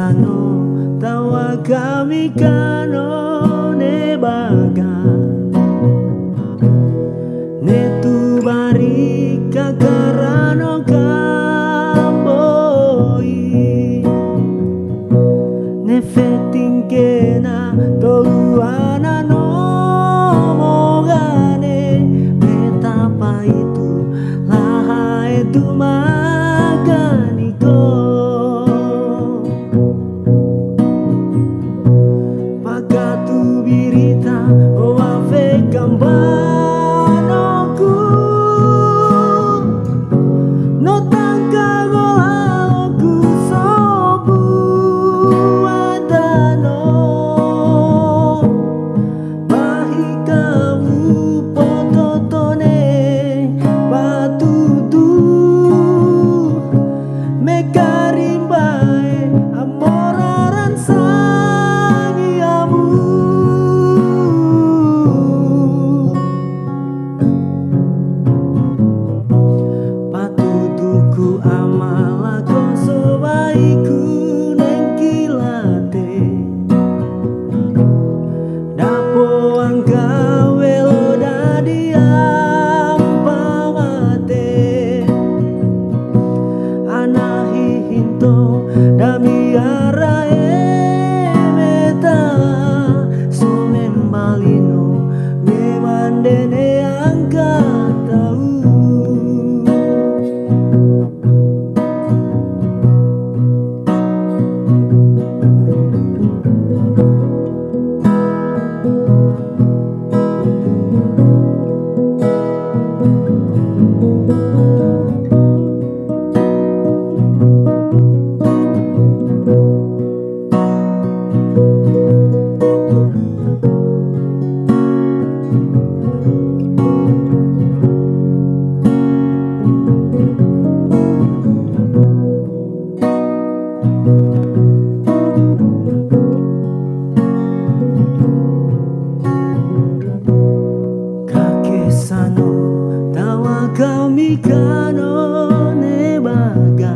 Kakesano tawa kami kano ne baga ne tu bari kakarano kamboi ne feting kena toluana no mogane betapa itu laha itu maganiko pagatu birita o ave kambanoku no tangka golaku sobu adano bahi kamu pototone patutu mekarimbae amoraran sangiamu patutuku amalako sobaiku nengkilate dapo anggawe lo dadi ampamate anahi hinto dami arae meta sumembalino memandene angkat tahu Kakesano tawa kami kano ne baga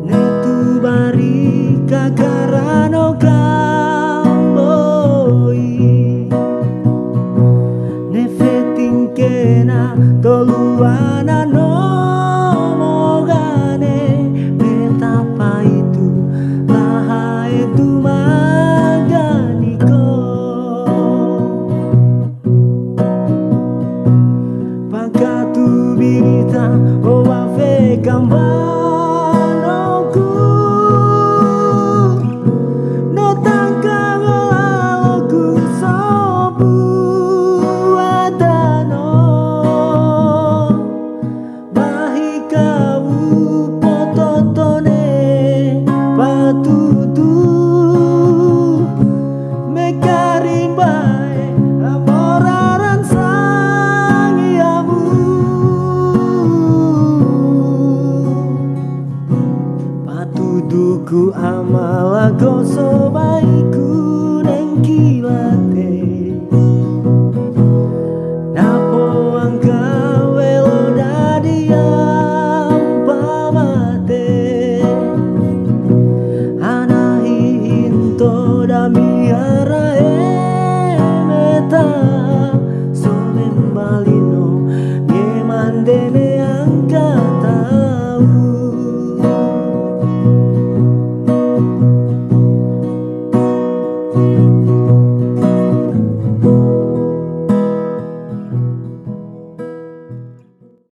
ne tu bari kakarano kamboi ne feting kena toluana no mogane betapa itu laha itu maganiko pagatu birita o ave kambanoku no tangka golaku sobu adano bahi kamu pototone patutu mekarimbae amoraran sangiamu patuduku amalako sobaiku nengkilate dapo anggawe lo dadi ampamate anahi hinto dami